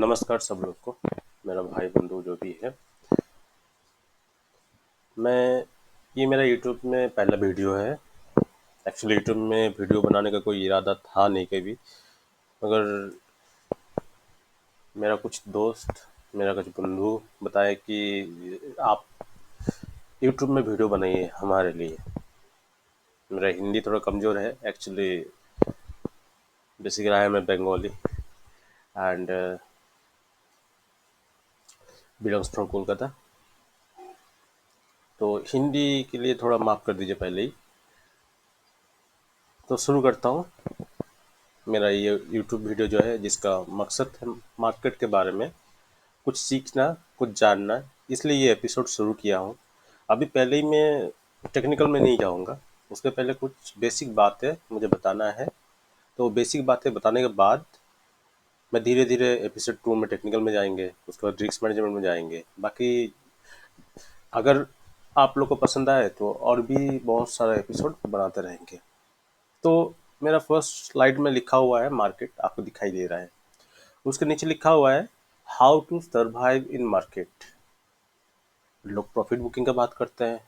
नमस्कार सब लोग को। मेरा भाई बंधु जो भी है, मैं ये मेरा यूट्यूब में पहला वीडियो है। एक्चुअली यूट्यूब में वीडियो बनाने का कोई इरादा था नहीं कभी, मगर मेरा कुछ दोस्त, मेरा कुछ बंधु बताए कि आप यूट्यूब में वीडियो बनाइए हमारे लिए। मेरा हिंदी थोड़ा कमज़ोर है एक्चुअली। बेसिक रहा है मैं Bengali and belongs from Kolkata, तो हिंदी के लिए थोड़ा माफ़ कर दीजिए पहले ही। तो शुरू करता हूँ। मेरा ये यूट्यूब वीडियो जो है, जिसका मकसद है मार्केट के बारे में कुछ सीखना, कुछ जानना, इसलिए ये एपिसोड शुरू किया हूँ। अभी पहले ही मैं टेक्निकल में नहीं जाऊँगा, उसके पहले कुछ बेसिक बातें मुझे बताना है। तो बेसिक बातें बताने के बाद मैं धीरे धीरे एपिसोड 2 में टेक्निकल में जाएंगे, उसके बाद रिस्क मैनेजमेंट में जाएंगे। बाकी अगर आप लोग को पसंद आए तो और भी बहुत सारा एपिसोड बनाते रहेंगे। तो मेरा फर्स्ट स्लाइड में लिखा हुआ है मार्केट, आपको दिखाई दे रहा है। उसके नीचे लिखा हुआ है how to survive in market. लोग प्रॉफिट बुकिंग का बात करते हैं,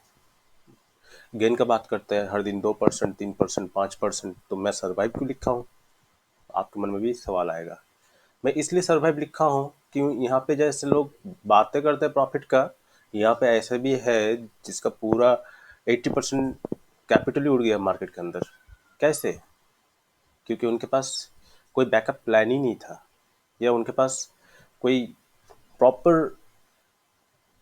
गेन का बात करते हैं, हर दिन 2%, 3%, 5%। तो मैं सर्वाइव क्यों लिखा हूँ? आपके मन में भी सवाल आएगा। मैं इसलिए सर्वाइव लिखा हूँ कि यहाँ पे जैसे लोग बातें करते हैं प्रॉफिट का, यहाँ पे ऐसा भी है जिसका पूरा 80% कैपिटल ही उड़ गया मार्केट के अंदर। कैसे? क्योंकि उनके पास कोई बैकअप प्लान ही नहीं था, या उनके पास कोई प्रॉपर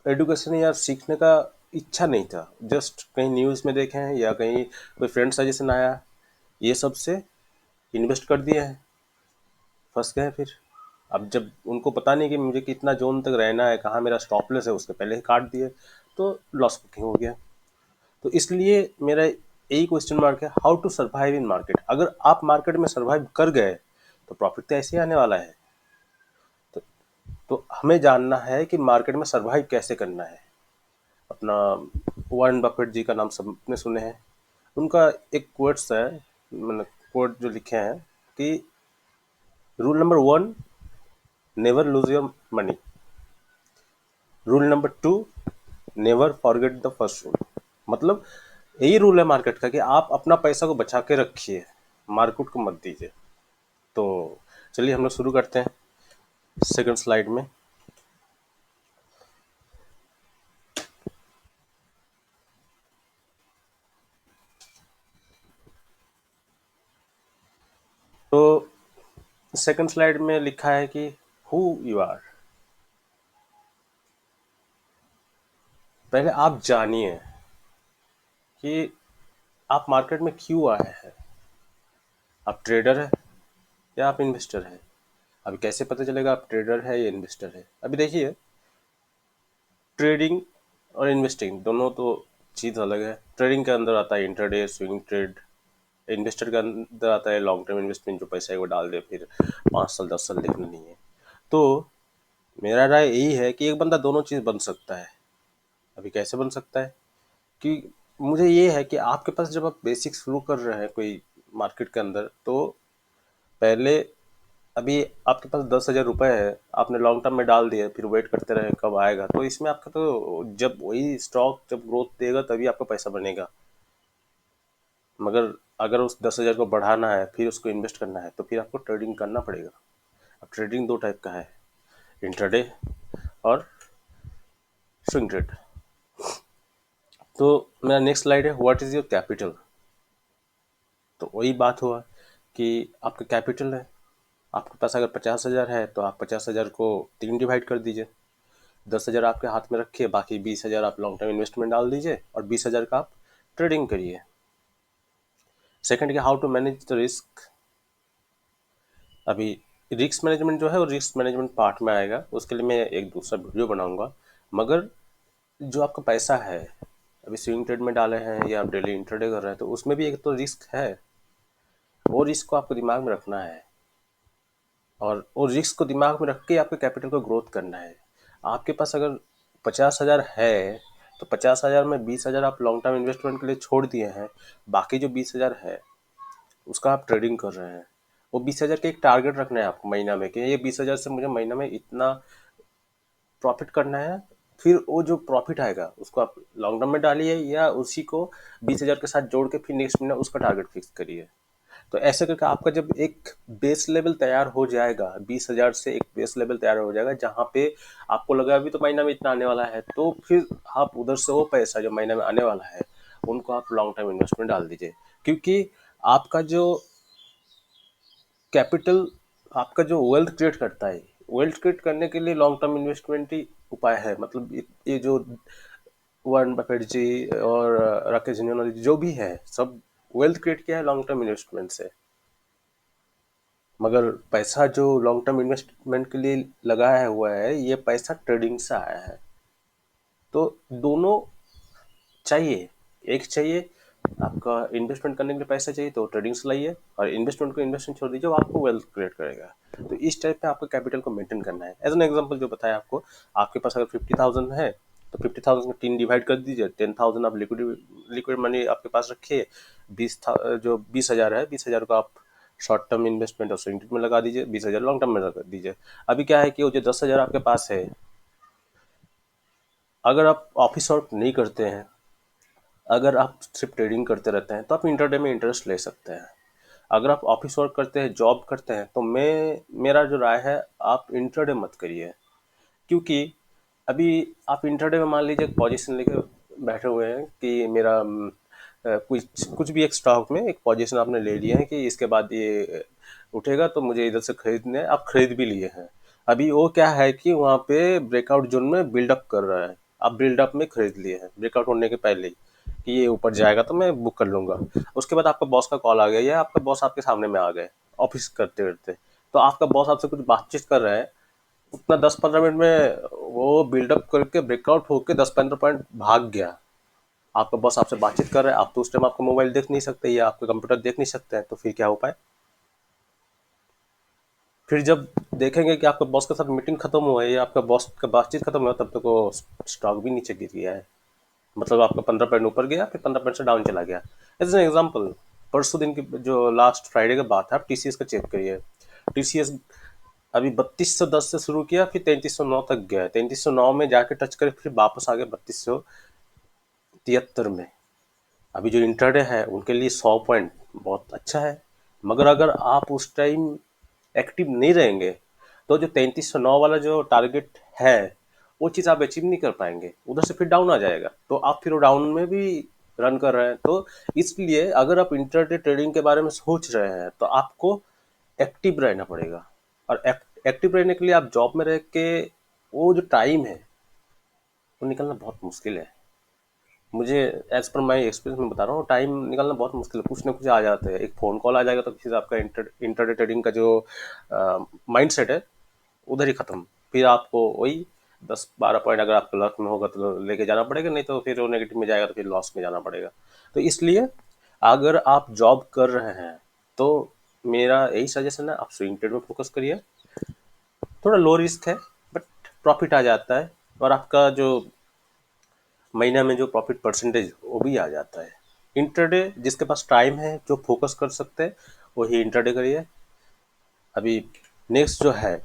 एडुकेशन या सीखने का इच्छा नहीं था। जस्ट कहीं न्यूज़ में देखे हैं या कहीं कोई फ्रेंड सजेशन आया, ये सब से इन्वेस्ट कर दिए हैं, फंस गए। फिर अब जब उनको पता नहीं कि मुझे कितना जोन तक रहना है, कहाँ मेरा स्टॉप लॉस है, उसके पहले ही काट दिए, तो लॉस बुकिंग हो गया। तो इसलिए मेरा यही क्वेश्चन मार्क है, how to survive in market. अगर आप मार्केट में सर्वाइव कर गए तो प्रॉफिट तो ऐसे ही आने वाला है। तो, तो हमें जानना है कि मार्केट में सर्वाइव कैसे करना है। अपना वॉरेन बफेट जी का नाम सबने सुने हैं। उनका एक कोट्स है, मैंने कोट जो लिखे हैं कि rule number 1, never lose your money. Rule number 2, never forget the first rule. मतलब यही रूल है मार्केट का कि आप अपना पैसा को बचा के रखिए, मार्केट को मत दीजिए। तो चलिए हम लोग शुरू करते हैं सेकंड स्लाइड में। तो सेकंड स्लाइड में लिखा है कि हु यू आर। पहले आप जानिए कि आप मार्केट में क्यों आए हैं। आप ट्रेडर है या आप इन्वेस्टर है? अभी कैसे पता चलेगा आप ट्रेडर है या इन्वेस्टर है? अभी देखिए, ट्रेडिंग और इन्वेस्टिंग दोनों तो चीज़ अलग है। ट्रेडिंग के अंदर आता है इंट्राडे, स्विंग ट्रेड। इन्वेस्टर के अंदर आता है लॉन्ग टर्म इन्वेस्टमेंट, जो पैसा एक बार डाल दे फिर 5 साल 10 साल देखना नहीं है। तो मेरा राय यही है कि एक बंदा दोनों चीज़ बन सकता है। अभी कैसे बन सकता है कि मुझे ये है कि आपके पास जब आप बेसिक शुरू कर रहे हैं कोई मार्केट के अंदर, तो पहले अभी आपके पास 10,000 रुपये है, आपने लॉन्ग टर्म में डाल दिया, फिर वेट करते रहे कब आएगा। तो इसमें आपका तो जब वही स्टॉक जब ग्रोथ देगा तभी आपका पैसा बनेगा। मगर अगर उस 10,000 को बढ़ाना है, फिर उसको इन्वेस्ट करना है, तो फिर आपको ट्रेडिंग करना पड़ेगा। अब ट्रेडिंग दो टाइप का है, इंट्राडे और स्विंग ट्रेड। तो मेरा नेक्स्ट स्लाइड है, व्हाट इज़ योर कैपिटल। तो वही बात हुआ कि आपका कैपिटल है। आपके पास अगर 50,000 है तो आप 50,000 को 3 डिवाइड कर दीजिए। 10,000 आपके हाथ में रखिए, बाकी 20,000 आप लॉन्ग टर्म इन्वेस्टमेंट डाल दीजिए और 20,000 का आप ट्रेडिंग करिए। सेकंड क्या, how to manage the risk. अभी रिस्क मैनेजमेंट जो है वो रिस्क मैनेजमेंट पार्ट में आएगा, उसके लिए मैं एक दूसरा वीडियो बनाऊंगा। मगर जो आपका पैसा है, अभी स्विंग ट्रेड में डाले हैं या आप डेली इंट्राडे कर रहे हैं, तो उसमें भी एक तो रिस्क है। वो रिस्क को आपको दिमाग में रखना है, और वो रिस्क को दिमाग में रख के आपके कैपिटल को ग्रोथ करना है। आपके पास अगर 50,000 है तो 50,000 में 20,000 आप लॉन्ग टर्म इन्वेस्टमेंट के लिए छोड़ दिए हैं। बाकी जो 20,000 है उसका आप ट्रेडिंग कर रहे हैं। वो 20,000 का एक टारगेट रखना है आपको महीना में, कि ये 20,000 से मुझे महीना में इतना प्रॉफिट करना है। फिर वो जो प्रॉफिट आएगा उसको आप लॉन्ग टर्म में डालिए, या उसी को 20,000 के साथ जोड़ के फिर नेक्स्ट महीना उसका टारगेट फिक्स करिए। तो ऐसे करके आपका जब एक बेस लेवल तैयार हो जाएगा, 20,000 से एक बेस लेवल तैयार हो जाएगा जहाँ पे आपको लगा अभी तो महीना में इतना आने वाला है, तो फिर आप उधर से वो पैसा जो महीना में आने वाला है उनको आप लॉन्ग टर्म इन्वेस्टमेंट डाल दीजिए। क्योंकि आपका जो कैपिटल, आपका जो वेल्थ क्रिएट करता है, वेल्थ क्रिएट करने के लिए लॉन्ग टर्म इन्वेस्टमेंट ही उपाय है। मतलब ये जो वारेन बफेट जी और राकेश झुंझुनवाला जी जो भी है, सब वेल्थ क्रिएट किया है लॉन्ग टर्म इन्वेस्टमेंट से। मगर पैसा जो लॉन्ग टर्म इन्वेस्टमेंट के लिए लगाया हुआ है, ये पैसा ट्रेडिंग से आया है। तो दोनों चाहिए, एक चाहिए आपका इन्वेस्टमेंट करने के लिए पैसा चाहिए तो ट्रेडिंग से लाइए, और इन्वेस्टमेंट को इन्वेस्टमेंट छोड़ दीजिए, वो आपको वेल्थ क्रिएट करेगा। तो इस टाइप पे आपको कैपिटल को मेंटेन करना है। एज एन एग्जांपल जो बताया आपको, आपके पास अगर 50,000 है तो 50,000 को 3 डिवाइड कर दीजिए। 10,000 आप लिक्विड लिक्विड मनी आपके पास रखिए। जो 20,000 है, 20,000 को आप शॉर्ट टर्म इन्वेस्टमेंट और स्विंग में लगा दीजिए, 20,000 लॉन्ग टर्म में लगा दीजिए। अभी क्या है कि वो जो 10,000 आपके पास है, अगर आप ऑफिस वर्क नहीं करते हैं, अगर आप सिर्फ ट्रेडिंग करते रहते हैं, तो आप इंटरडे में इंटरेस्ट ले सकते हैं। अगर आप ऑफिस वर्क करते हैं, जॉब करते हैं, तो मेरा जो राय है, आप इंटरडे मत करिए। क्योंकि अभी आप इंटरडे में मान लीजिए पोजीशन लेके बैठे हुए हैं कि मेरा कुछ कुछ भी एक स्टॉक में एक पोजीशन आपने ले लिया है कि इसके बाद ये उठेगा तो मुझे इधर से खरीदने है, आप खरीद भी लिए हैं। अभी वो क्या है कि वहाँ पे ब्रेकआउट जोन में बिल्डअप कर रहा है, आप बिल्डअप में खरीद लिए हैं ब्रेकआउट होने के पहले ही, कि ये ऊपर जाएगा तो मैं बुक कर लूंगा। उसके बाद आपका बॉस का कॉल आ गया, या आपका बॉस आपके सामने में आ गए ऑफिस करते करते, तो आपका बॉस आपसे कुछ बातचीत कर रहा है, उतना 10-15 मिनट में वो बिल्डअप करके ब्रेकआउट होके 10-15 पॉइंट भाग गया। आपका बॉस आपसे बातचीत कर रहा है, आप तो उस टाइम आपका मोबाइल देख नहीं सकते या आपका कंप्यूटर देख नहीं सकते हैं, तो फिर क्या हो पाए? फिर जब देखेंगे कि आपका बॉस के साथ मीटिंग खत्म हुआ है या आपका बॉस का बातचीत खत्म हुआ, तब तक वो स्टॉक भी नीचे गिर गया है। मतलब आपका 15 पॉइंट ऊपर गया, फिर 15 पॉइंट से डाउन चला गया। एज एन एग्जाम्पल, परसों दिन की जो लास्ट फ्राइडे का बात है, आप टीसीएस का चेक करिए। टीसीएस अभी 3210 से शुरू किया, फिर 3309 तक गया, 3309 में जाके टच करे, फिर वापस आ गया 3273 में। अभी जो इंटरडे है उनके लिए 100 पॉइंट बहुत अच्छा है। मगर अगर आप उस टाइम एक्टिव नहीं रहेंगे, तो जो 3309 वाला जो टारगेट है, वो चीज़ आप अचीव नहीं कर पाएंगे, उधर से फिर डाउन आ जाएगा, तो आप फिर वो डाउन में भी रन कर रहे हैं। तो इसलिए अगर आप इंटरडे ट्रेडिंग के बारे में सोच रहे हैं, तो आपको एक्टिव रहना पड़ेगा। और एक्टिव रहने के लिए आप जॉब में रह के वो जो टाइम है वो निकलना बहुत मुश्किल है। मुझे एज पर माई एक्सपीरियंस में बता रहा हूँ, टाइम निकालना बहुत मुश्किल है। कुछ ना कुछ आ जाते हैं, एक फ़ोन कॉल आ जाएगा तो किसी से आपका इंटरडे ट्रेडिंग का जो माइंड सेट है उधर ही ख़त्म। फिर आपको वही 10-12 पॉइंट अगर आपके लक में होगा तो लेके जाना पड़ेगा, नहीं तो फिर वो नेगेटिव में जाएगा तो फिर लॉस में जाना पड़ेगा। तो इसलिए अगर आप जॉब कर रहे हैं तो मेरा यही सजेशन है, आप स्विंग ट्रेड में फोकस करिए। थोड़ा लो रिस्क है, बट प्रॉफिट आ जाता है, और आपका जो महीना में जो प्रॉफिट परसेंटेज वो भी आ जाता है। इंटरडे जिसके पास टाइम है, जो फोकस कर सकते हैं, वही इंटरडे करिए। अभी नेक्स्ट जो है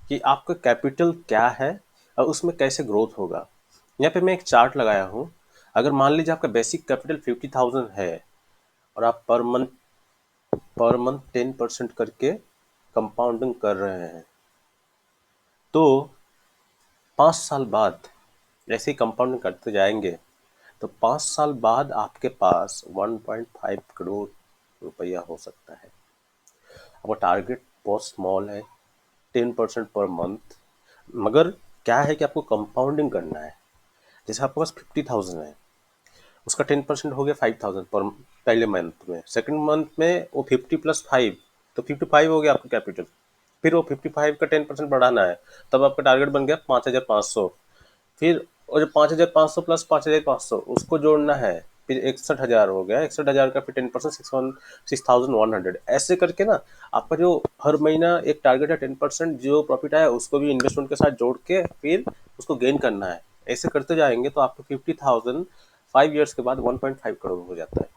कि आपका कैपिटल क्या है और उसमें कैसे ग्रोथ होगा। यहाँ पे मैं एक चार्ट लगाया हूँ। अगर मान लीजिए आपका बेसिक कैपिटल 50,000 है, और आप पर मंथ 10% करके कंपाउंडिंग कर रहे हैं, तो 5 साल बाद जैसे ही कंपाउंडिंग करते जाएंगे, तो 5 साल बाद आपके पास 1.5 करोड़ रुपया हो सकता है। आपका टारगेट बहुत स्मॉल है, 10% पर मंथ। मगर क्या है कि आपको कंपाउंडिंग करना है। जैसे आपके पास 50,000 है, उसका 10% हो गया 5,000 पर पहले मंथ में, सेकंड मंथ में वो 50 + 5, तो 55 हो गया आपका कैपिटल। फिर वो 55 का 10% बढ़ाना है, तब आपका टारगेट बन गया 5,500। फिर वो जो 5,500 प्लस 5,500 उसको जोड़ना है, फिर 61,000 हो गया। 61,000 का फिर 10%, 6,100। ऐसे करके ना आपका जो हर महीना एक टारगेट है, 10% जो प्रॉफिट आया उसको भी इन्वेस्टमेंट के साथ जोड़ के फिर उसको गेन करना है। ऐसे करते जाएंगे तो आपको 50,000 5 ईयर्स के बाद 1.5 करोड़ हो जाता है।